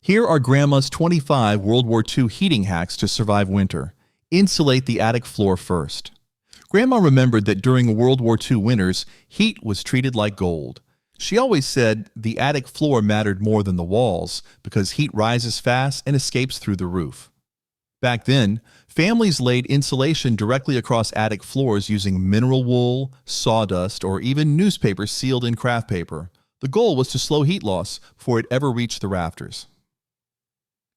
Here are Grandma's 25 World War II heating hacks to survive winter. Insulate the attic floor first. Grandma remembered that during World War II winters, heat was treated like gold. She always said the attic floor mattered more than the walls because heat rises fast and escapes through the roof. Back then, families laid insulation directly across attic floors using mineral wool, sawdust, or even newspaper sealed in craft paper. The goal was to slow heat loss before it ever reached the rafters.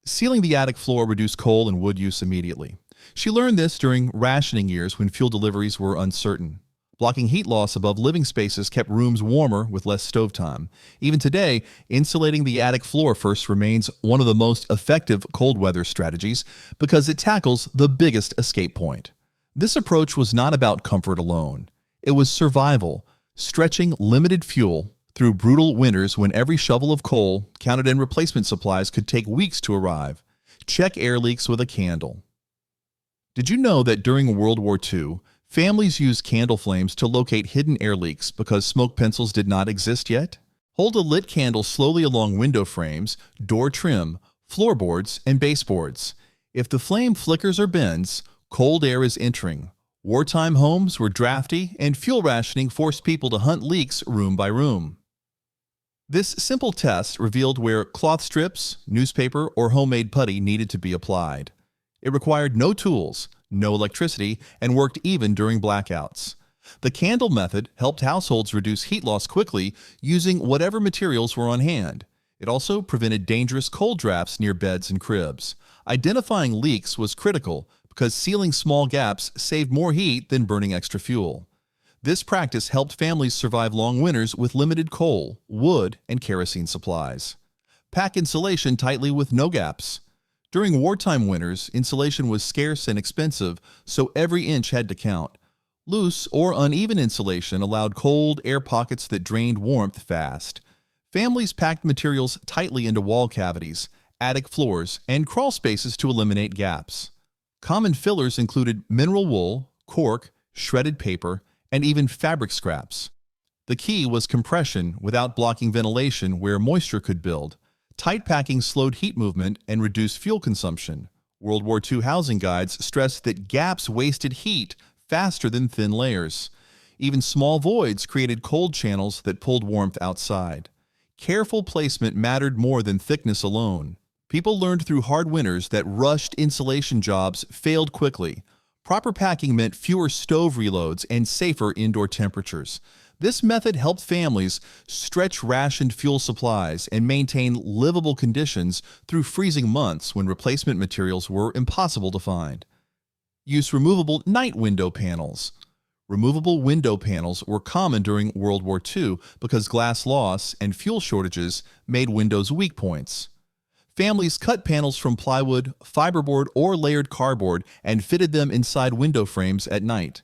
Sealing the attic floor reduced coal and wood use immediately. She learned this during rationing years when fuel deliveries were uncertain. Blocking heat loss above living spaces kept rooms warmer with less stove time. Even today, insulating the attic floor first remains one of the most effective cold weather strategies because it tackles the biggest escape point. This approach was not about comfort alone. It was survival, stretching limited fuel through brutal winters when every shovel of coal counted and replacement supplies could take weeks to arrive. Check air leaks with a candle. Did you know that during World War II, families used candle flames to locate hidden air leaks because smoke pencils did not exist yet? Hold a lit candle slowly along window frames, door trim, floorboards, and baseboards. If the flame flickers or bends, cold air is entering. Wartime homes were drafty, and fuel rationing forced people to hunt leaks room by room. This simple test revealed where cloth strips, newspaper, or homemade putty needed to be applied. It required no tools, no electricity, and worked even during blackouts. The candle method helped households reduce heat loss quickly using whatever materials were on hand. It also prevented dangerous cold drafts near beds and cribs. Identifying leaks was critical because sealing small gaps saved more heat than burning extra fuel. This practice helped families survive long winters with limited coal, wood, and kerosene supplies. Pack insulation tightly with no gaps. During wartime winters, insulation was scarce and expensive, so every inch had to count. Loose or uneven insulation allowed cold air pockets that drained warmth fast. Families packed materials tightly into wall cavities, attic floors, and crawl spaces to eliminate gaps. Common fillers included mineral wool, cork, shredded paper, and even fabric scraps. The key was compression without blocking ventilation where moisture could build. Tight packing slowed heat movement and reduced fuel consumption. World War II housing guides stressed that gaps wasted heat faster than thin layers. Even small voids created cold channels that pulled warmth outside. Careful placement mattered more than thickness alone. People learned through hard winters that rushed insulation jobs failed quickly. Proper packing meant fewer stove reloads and safer indoor temperatures. This method helped families stretch rationed fuel supplies and maintain livable conditions through freezing months when replacement materials were impossible to find. Use removable night window panels. Removable window panels were common during World War II because glass loss and fuel shortages made windows weak points. Families cut panels from plywood, fiberboard, or layered cardboard and fitted them inside window frames at night.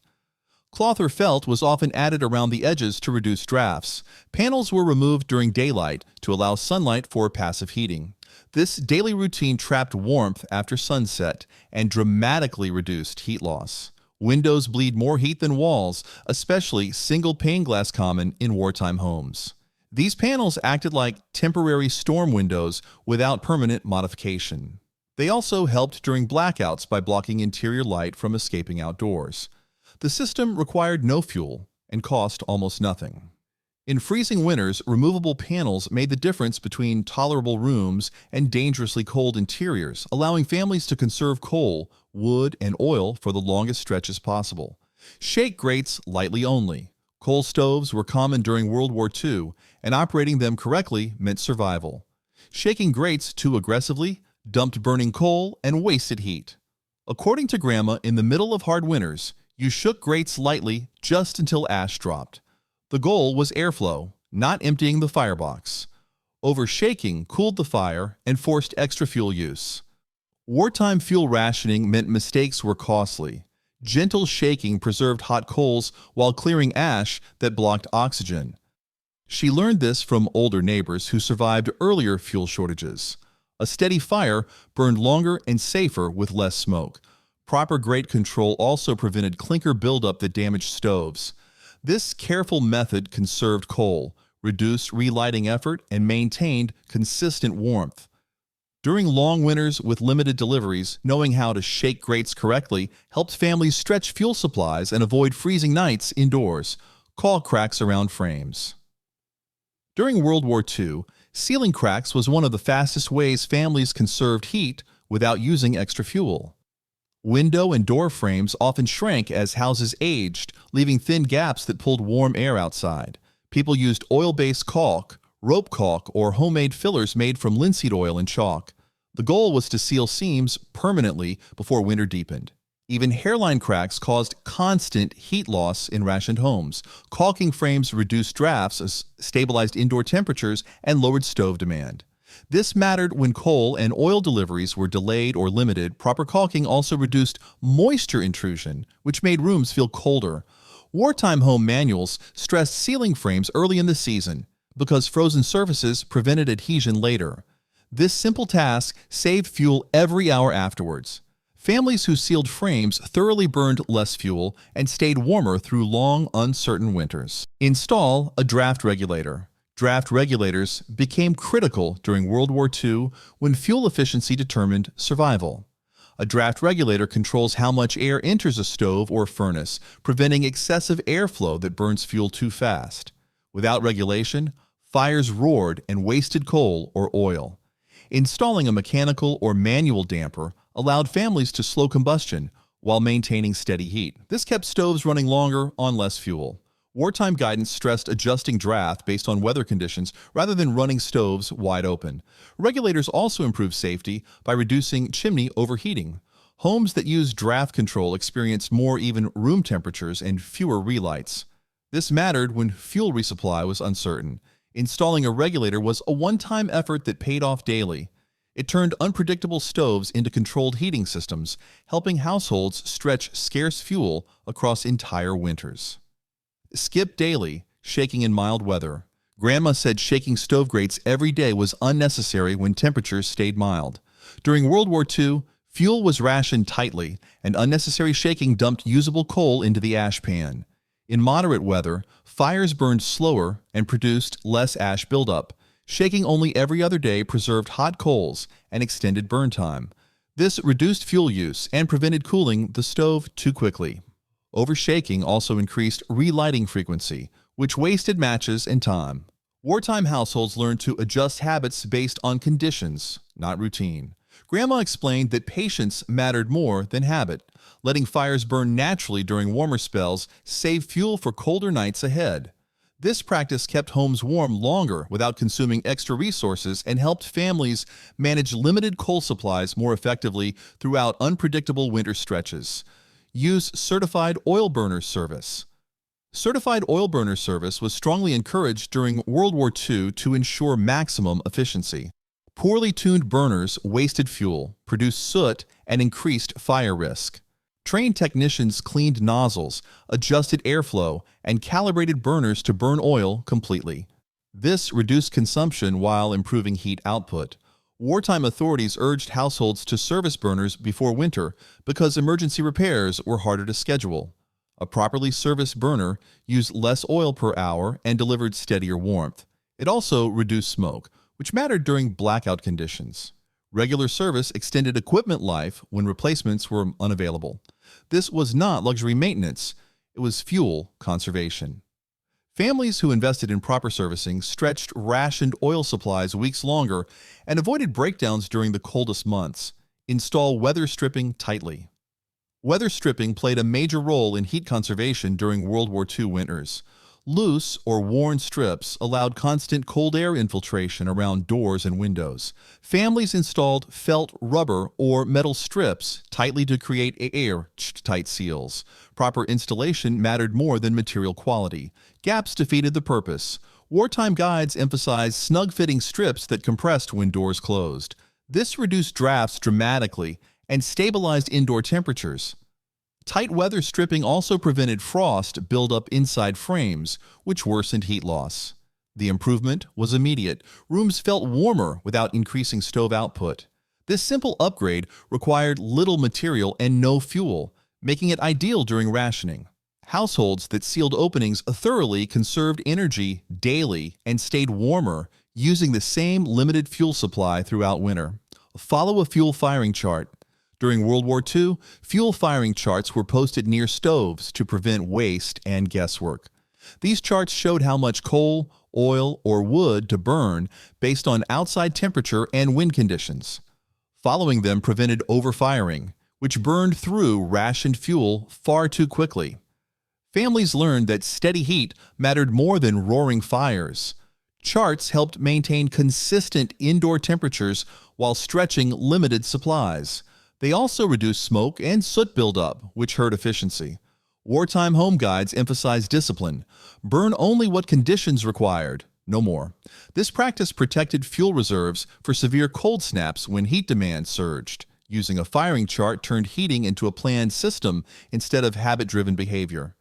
Cloth or felt was often added around the edges to reduce drafts. Panels were removed during daylight to allow sunlight for passive heating. This daily routine trapped warmth after sunset and dramatically reduced heat loss. Windows bleed more heat than walls, especially single pane glass common in wartime homes. These panels acted like temporary storm windows without permanent modification. They also helped during blackouts by blocking interior light from escaping outdoors. The system required no fuel and cost almost nothing. In freezing winters, removable panels made the difference between tolerable rooms and dangerously cold interiors, allowing families to conserve coal, wood, and oil for the longest stretches possible. Shake grates lightly only. Coal stoves were common during World War II, and operating them correctly meant survival. Shaking grates too aggressively dumped burning coal and wasted heat. According to Grandma, in the middle of hard winters, you shook grates lightly just until ash dropped. The goal was airflow, not emptying the firebox. Overshaking cooled the fire and forced extra fuel use. Wartime fuel rationing meant mistakes were costly. Gentle shaking preserved hot coals while clearing ash that blocked oxygen. She learned this from older neighbors who survived earlier fuel shortages. A steady fire burned longer and safer with less smoke. Proper grate control also prevented clinker buildup that damaged stoves. This careful method conserved coal, reduced relighting effort, and maintained consistent warmth. During long winters with limited deliveries, knowing how to shake grates correctly helped families stretch fuel supplies and avoid freezing nights indoors. Caulk cracks around frames. During World War II, sealing cracks was one of the fastest ways families conserved heat without using extra fuel. Window and door frames often shrank as houses aged, leaving thin gaps that pulled warm air outside. People used oil-based caulk, rope caulk, or homemade fillers made from linseed oil and chalk. The goal was to seal seams permanently before winter deepened. Even hairline cracks caused constant heat loss in rationed homes. Caulking frames reduced drafts, stabilized indoor temperatures, and lowered stove demand. This mattered when coal and oil deliveries were delayed or limited. Proper caulking also reduced moisture intrusion, which made rooms feel colder. Wartime home manuals stressed sealing frames early in the season because frozen surfaces prevented adhesion later. This simple task saved fuel every hour afterwards. Families who sealed frames thoroughly burned less fuel and stayed warmer through long, uncertain winters. Install a draft regulator. Draft regulators became critical during World War II when fuel efficiency determined survival. A draft regulator controls how much air enters a stove or furnace, preventing excessive airflow that burns fuel too fast. Without regulation, fires roared and wasted coal or oil. Installing a mechanical or manual damper allowed families to slow combustion while maintaining steady heat. This kept stoves running longer on less fuel. Wartime guidance stressed adjusting draft based on weather conditions rather than running stoves wide open. Regulators also improved safety by reducing chimney overheating. Homes that used draft control experienced more even room temperatures and fewer relights. This mattered when fuel resupply was uncertain. Installing a regulator was a one-time effort that paid off daily. It turned unpredictable stoves into controlled heating systems, helping households stretch scarce fuel across entire winters. Skip daily, shaking in mild weather. Grandma said shaking stove grates every day was unnecessary when temperatures stayed mild. During World War II, fuel was rationed tightly, and unnecessary shaking dumped usable coal into the ash pan. In moderate weather, fires burned slower and produced less ash buildup. Shaking only every other day preserved hot coals and extended burn time. This reduced fuel use and prevented cooling the stove too quickly. Overshaking also increased relighting frequency, which wasted matches and time. Wartime households learned to adjust habits based on conditions, not routine. Grandma explained that patience mattered more than habit. Letting fires burn naturally during warmer spells saved fuel for colder nights ahead. This practice kept homes warm longer without consuming extra resources and helped families manage limited coal supplies more effectively throughout unpredictable winter stretches. Use certified oil burner service. Certified oil burner service was strongly encouraged during World War II to ensure maximum efficiency. Poorly tuned burners wasted fuel, produced soot, and increased fire risk. Trained technicians cleaned nozzles, adjusted airflow, and calibrated burners to burn oil completely. This reduced consumption while improving heat output. Wartime authorities urged households to service burners before winter because emergency repairs were harder to schedule. A properly serviced burner used less oil per hour and delivered steadier warmth. It also reduced smoke, which mattered during blackout conditions. Regular service extended equipment life when replacements were unavailable. This was not luxury maintenance, it was fuel conservation. Families who invested in proper servicing stretched rationed oil supplies weeks longer and avoided breakdowns during the coldest months. Install weather stripping tightly. Weather stripping played a major role in heat conservation during World War II winters. Loose or worn strips allowed constant cold air infiltration around doors and windows. Families installed felt rubber or metal strips tightly to create air-tight seals. Proper installation mattered more than material quality. Gaps defeated the purpose. Wartime guides emphasized snug-fitting strips that compressed when doors closed. This reduced drafts dramatically and stabilized indoor temperatures. Tight weather stripping also prevented frost buildup inside frames, which worsened heat loss. The improvement was immediate. Rooms felt warmer without increasing stove output. This simple upgrade required little material and no fuel, making it ideal during rationing. Households that sealed openings thoroughly conserved energy daily and stayed warmer using the same limited fuel supply throughout winter. Follow a fuel firing chart. During World War II, fuel firing charts were posted near stoves to prevent waste and guesswork. These charts showed how much coal, oil, or wood to burn based on outside temperature and wind conditions. Following them prevented overfiring, which burned through rationed fuel far too quickly. Families learned that steady heat mattered more than roaring fires. Charts helped maintain consistent indoor temperatures while stretching limited supplies. They also reduced smoke and soot buildup, which hurt efficiency. Wartime home guides emphasized discipline. Burn only what conditions required, no more. This practice protected fuel reserves for severe cold snaps when heat demand surged. Using a firing chart turned heating into a planned system instead of habit-driven behavior.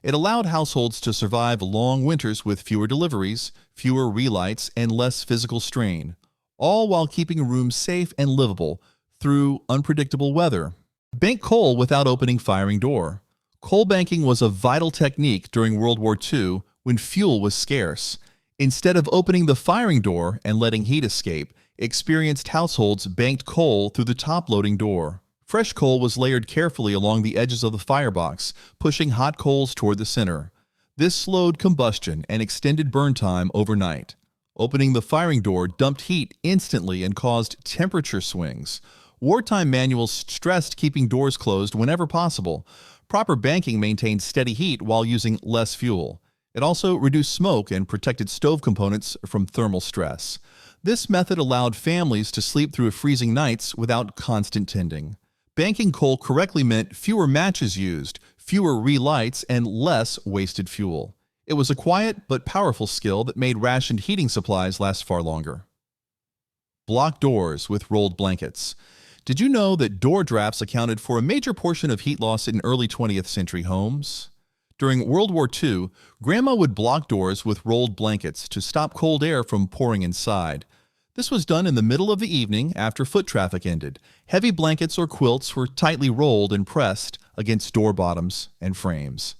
It allowed households to survive long winters with fewer deliveries, fewer relights, and less physical strain, all while keeping rooms safe and livable through unpredictable weather. Bank coal without opening firing door. Coal banking was a vital technique during World War II when fuel was scarce. Instead of opening the firing door and letting heat escape, experienced households banked coal through the top-loading door. Fresh coal was layered carefully along the edges of the firebox, pushing hot coals toward the center. This slowed combustion and extended burn time overnight. Opening the firing door dumped heat instantly and caused temperature swings. Wartime manuals stressed keeping doors closed whenever possible. Proper banking maintained steady heat while using less fuel. It also reduced smoke and protected stove components from thermal stress. This method allowed families to sleep through freezing nights without constant tending. Banking coal correctly meant fewer matches used, fewer relights, and less wasted fuel. It was a quiet but powerful skill that made rationed heating supplies last far longer. Block doors with rolled blankets. Did you know that door drafts accounted for a major portion of heat loss in early 20th century homes? During World War II, Grandma would block doors with rolled blankets to stop cold air from pouring inside. This was done in the middle of the evening after foot traffic ended. Heavy blankets or quilts were tightly rolled and pressed against door bottoms and frames.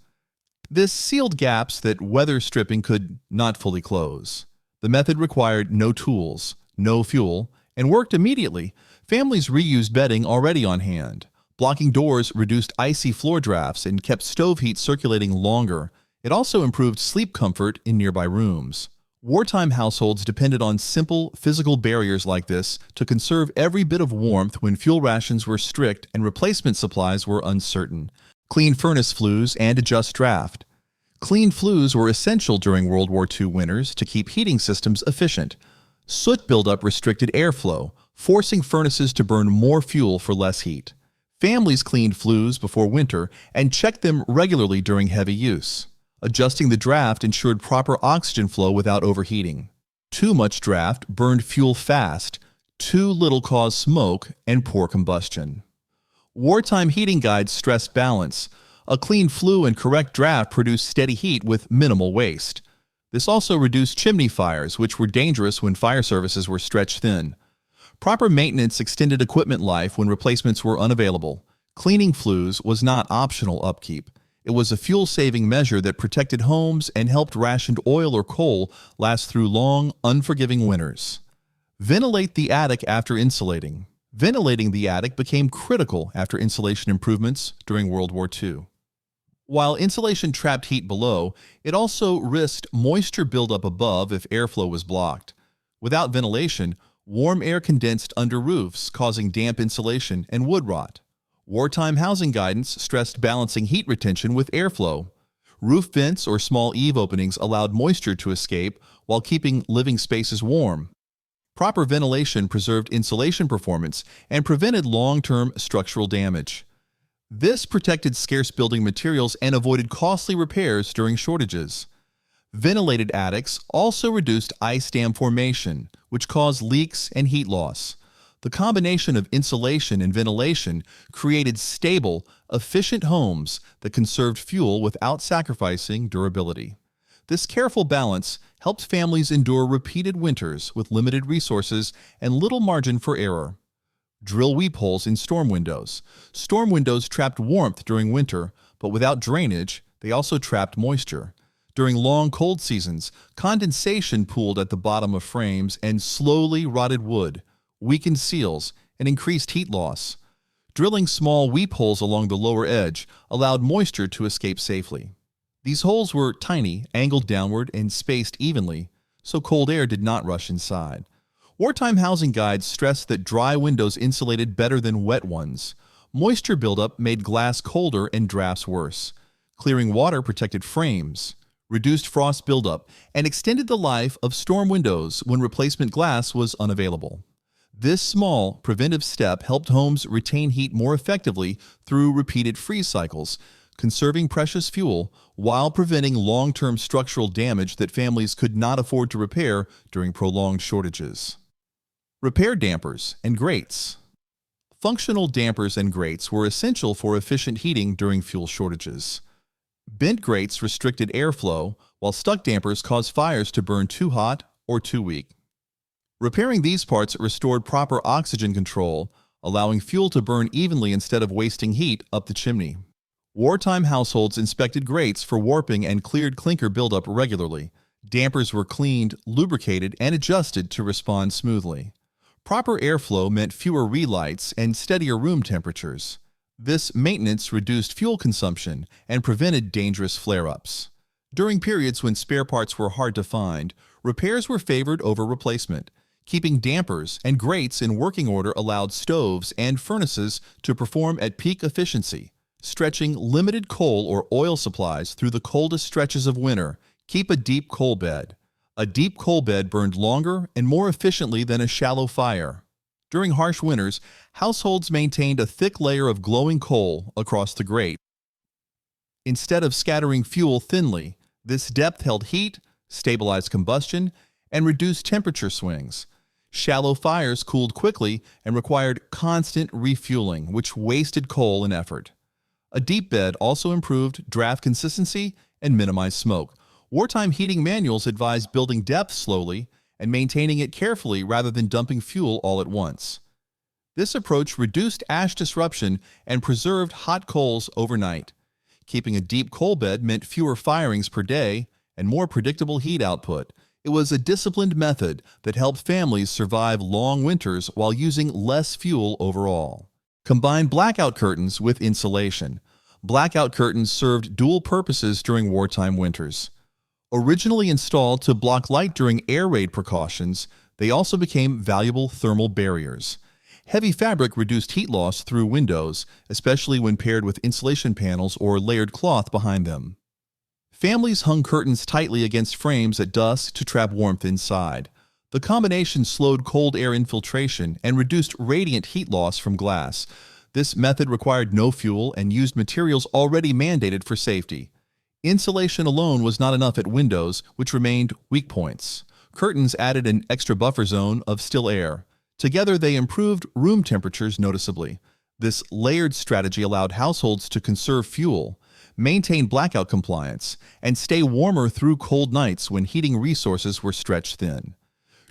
This sealed gaps that weather stripping could not fully close. The method required no tools, no fuel, and worked immediately. Families reused bedding already on hand. Blocking doors reduced icy floor drafts and kept stove heat circulating longer. It also improved sleep comfort in nearby rooms. Wartime households depended on simple physical barriers like this to conserve every bit of warmth when fuel rations were strict and replacement supplies were uncertain. Clean furnace flues and adjust draft. Clean flues were essential during World War II winters to keep heating systems efficient. Soot buildup restricted airflow, forcing furnaces to burn more fuel for less heat. Families cleaned flues before winter and checked them regularly during heavy use. Adjusting the draft ensured proper oxygen flow without overheating. Too much draft burned fuel fast, too little caused smoke and poor combustion. Wartime heating guides stressed balance. A clean flue and correct draft produced steady heat with minimal waste. This also reduced chimney fires, which were dangerous when fire services were stretched thin. Proper maintenance extended equipment life when replacements were unavailable. Cleaning flues was not optional upkeep. It was a fuel-saving measure that protected homes and helped rationed oil or coal last through long, unforgiving winters. Ventilate the attic after insulating. Ventilating the attic became critical after insulation improvements during World War II. While insulation trapped heat below, it also risked moisture buildup above if airflow was blocked. Without ventilation, warm air condensed under roofs, causing damp insulation and wood rot. Wartime housing guidance stressed balancing heat retention with airflow. Roof vents or small eave openings allowed moisture to escape while keeping living spaces warm. Proper ventilation preserved insulation performance and prevented long-term structural damage. This protected scarce building materials and avoided costly repairs during shortages. Ventilated attics also reduced ice dam formation, which caused leaks and heat loss. The combination of insulation and ventilation created stable, efficient homes that conserved fuel without sacrificing durability. This careful balance helped families endure repeated winters with limited resources and little margin for error. Drill weep holes in storm windows. Storm windows trapped warmth during winter, but without drainage, they also trapped moisture. During long cold seasons, condensation pooled at the bottom of frames and slowly rotted wood. weakened seals, and increased heat loss. Drilling small weep holes along the lower edge allowed moisture to escape safely. These holes were tiny, angled downward, and spaced evenly, so cold air did not rush inside. Wartime housing guides stressed that dry windows insulated better than wet ones. Moisture buildup made glass colder and drafts worse. Clearing water protected frames, reduced frost buildup, and extended the life of storm windows when replacement glass was unavailable. This small, preventive step helped homes retain heat more effectively through repeated freeze cycles, conserving precious fuel while preventing long-term structural damage that families could not afford to repair during prolonged shortages. Repair dampers and grates. Functional dampers and grates were essential for efficient heating during fuel shortages. Bent grates restricted airflow, while stuck dampers caused fires to burn too hot or too weak. Repairing these parts restored proper oxygen control, allowing fuel to burn evenly instead of wasting heat up the chimney. Wartime households inspected grates for warping and cleared clinker buildup regularly. Dampers were cleaned, lubricated, and adjusted to respond smoothly. Proper airflow meant fewer relights and steadier room temperatures. This maintenance reduced fuel consumption and prevented dangerous flare-ups. During periods when spare parts were hard to find, repairs were favored over replacement. Keeping dampers and grates in working order allowed stoves and furnaces to perform at peak efficiency. Stretching limited coal or oil supplies through the coldest stretches of winter. Keep a deep coal bed. A deep coal bed burned longer and more efficiently than a shallow fire. During harsh winters, households maintained a thick layer of glowing coal across the grate. Instead of scattering fuel thinly, this depth held heat, stabilized combustion, and reduced temperature swings. Shallow fires cooled quickly and required constant refueling, which wasted coal and effort. A deep bed also improved draft consistency and minimized smoke. Wartime heating manuals advised building depth slowly and maintaining it carefully rather than dumping fuel all at once. This approach reduced ash disruption and preserved hot coals overnight. Keeping a deep coal bed meant fewer firings per day and more predictable heat output. It was a disciplined method that helped families survive long winters while using less fuel overall. Combine blackout curtains with insulation. Blackout curtains served dual purposes during wartime winters. Originally installed to block light during air raid precautions, they also became valuable thermal barriers. Heavy fabric reduced heat loss through windows, especially when paired with insulation panels or layered cloth behind them. Families hung curtains tightly against frames at dusk to trap warmth inside. The combination slowed cold air infiltration and reduced radiant heat loss from glass. This method required no fuel and used materials already mandated for safety. Insulation alone was not enough at windows, which remained weak points. Curtains added an extra buffer zone of still air. Together, they improved room temperatures noticeably. This layered strategy allowed households to conserve fuel, maintain blackout compliance, and stay warmer through cold nights when heating resources were stretched thin.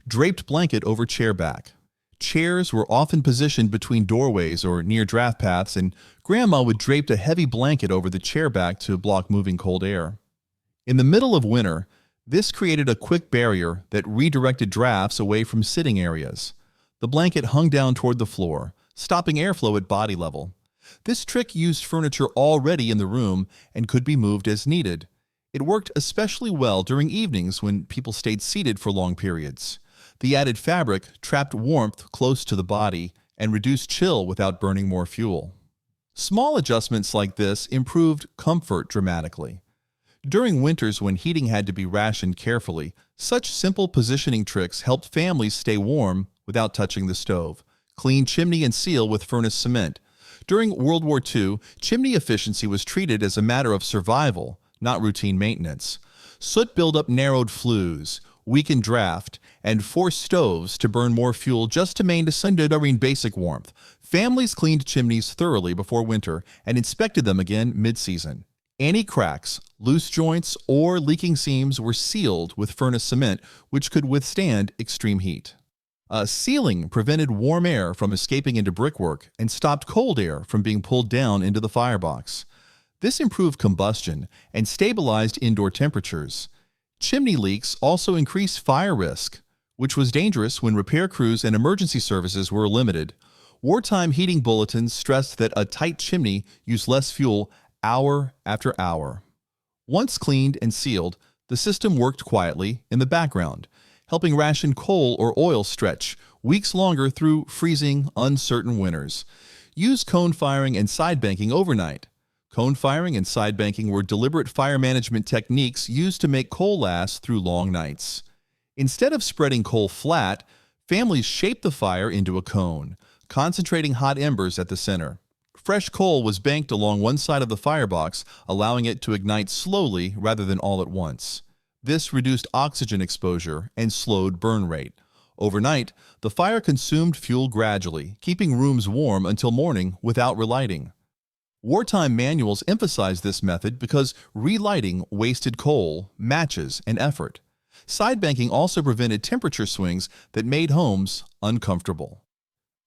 Draped blanket over chair back. Chairs were often positioned between doorways or near draft paths, and Grandma would drape a heavy blanket over the chair back to block moving cold air. In the middle of winter, this created a quick barrier that redirected drafts away from sitting areas. The blanket hung down toward the floor, stopping airflow at body level. This trick used furniture already in the room and could be moved as needed. It worked especially well during evenings when people stayed seated for long periods. The added fabric trapped warmth close to the body and reduced chill without burning more fuel. Small adjustments like this improved comfort dramatically. During winters when heating had to be rationed carefully, such simple positioning tricks helped families stay warm without touching the stove. Clean chimney and seal with furnace cement. During World War II, chimney efficiency was treated as a matter of survival, not routine maintenance. Soot buildup narrowed flues, weakened draft, and forced stoves to burn more fuel just to maintain basic warmth. Families cleaned chimneys thoroughly before winter and inspected them again mid-season. Any cracks, loose joints, or leaking seams were sealed with furnace cement, which could withstand extreme heat. Sealing prevented warm air from escaping into brickwork and stopped cold air from being pulled down into the firebox. This improved combustion and stabilized indoor temperatures. Chimney leaks also increased fire risk. which was dangerous when repair crews and emergency services were limited. Wartime heating bulletins stressed that a tight chimney used less fuel hour after hour. Once cleaned and sealed, the system worked quietly in the background, helping ration coal or oil stretch weeks longer through freezing, uncertain winters. Use cone firing and side banking overnight. Cone firing and side banking were deliberate fire management techniques used to make coal last through long nights. Instead of spreading coal flat, families shaped the fire into a cone, concentrating hot embers at the center. Fresh coal was banked along one side of the firebox, allowing it to ignite slowly rather than all at once. This reduced oxygen exposure and slowed burn rate. Overnight, the fire consumed fuel gradually, keeping rooms warm until morning without relighting. Wartime manuals emphasized this method because relighting wasted coal, matches, and effort. Side banking also prevented temperature swings that made homes uncomfortable.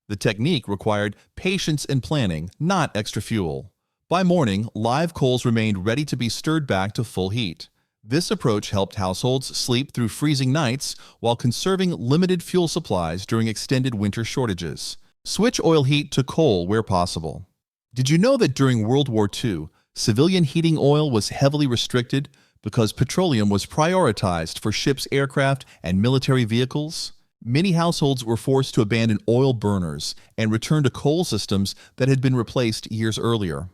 The technique required patience and planning, not extra fuel. By morning, live coals remained ready to be stirred back to full heat. This approach helped households sleep through freezing nights while conserving limited fuel supplies during extended winter shortages. Switch oil heat to coal where possible. Did you know that during World War II, civilian heating oil was heavily restricted because petroleum was prioritized for ships, aircraft, and military vehicles? Many households were forced to abandon oil burners and return to coal systems that had been replaced years earlier.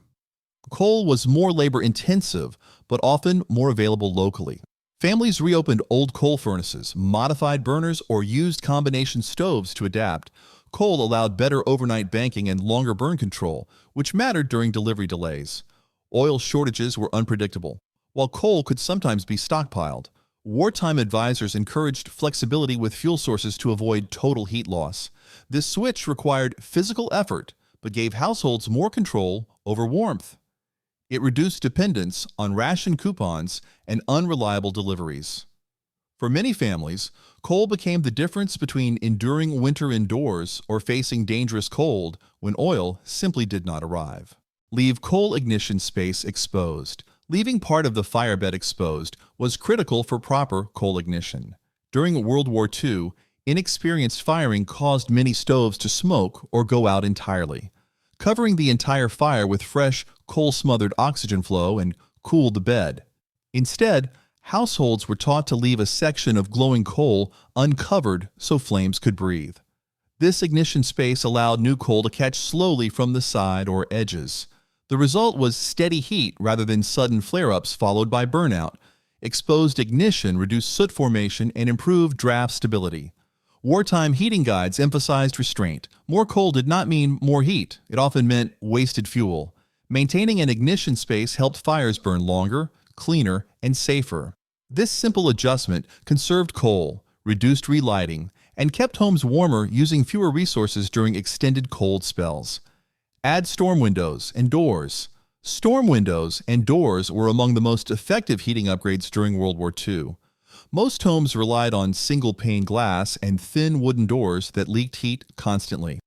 Coal was more labor-intensive, but often more available locally. Families reopened old coal furnaces, modified burners, or used combination stoves to adapt. Coal allowed better overnight banking and longer burn control, which mattered during delivery delays. Oil shortages were unpredictable, while coal could sometimes be stockpiled. Wartime advisors encouraged flexibility with fuel sources to avoid total heat loss. This switch required physical effort, but gave households more control over warmth. It reduced dependence on ration coupons and unreliable deliveries. For many families, coal became the difference between enduring winter indoors or facing dangerous cold when oil simply did not arrive. Leave coal ignition space exposed. Leaving part of the firebed exposed was critical for proper coal ignition. During World War II, inexperienced firing caused many stoves to smoke or go out entirely. Covering the entire fire with fresh, coal-smothered oxygen flow and cooled the bed. Instead, households were taught to leave a section of glowing coal uncovered so flames could breathe. This ignition space allowed new coal to catch slowly from the side or edges. The result was steady heat rather than sudden flare-ups followed by burnout. Exposed ignition reduced soot formation and improved draft stability. Wartime heating guides emphasized restraint. More coal did not mean more heat. It often meant wasted fuel. Maintaining an ignition space helped fires burn longer, cleaner, and safer. This simple adjustment conserved coal, reduced relighting, and kept homes warmer using fewer resources during extended cold spells. Add storm windows and doors. Storm windows and doors were among the most effective heating upgrades during World War II. Most homes relied on single-pane glass and thin wooden doors that leaked heat constantly.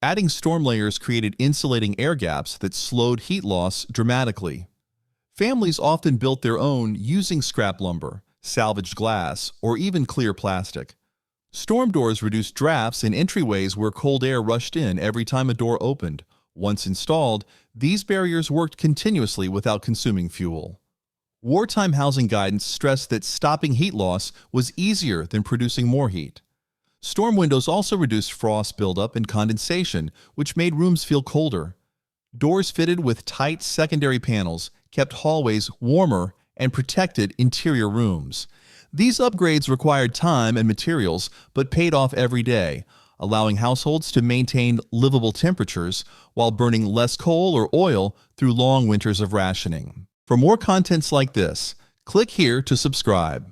Adding storm layers created insulating air gaps that slowed heat loss dramatically. Families often built their own using scrap lumber, salvaged glass, or even clear plastic. Storm doors reduced drafts in entryways where cold air rushed in every time a door opened. Once installed, these barriers worked continuously without consuming fuel. Wartime housing guidance stressed that stopping heat loss was easier than producing more heat. Storm windows also reduced frost buildup and condensation, which made rooms feel colder. Doors fitted with tight secondary panels kept hallways warmer and protected interior rooms. These upgrades required time and materials, but paid off every day, allowing households to maintain livable temperatures while burning less coal or oil through long winters of rationing. For more contents like this, click here to subscribe.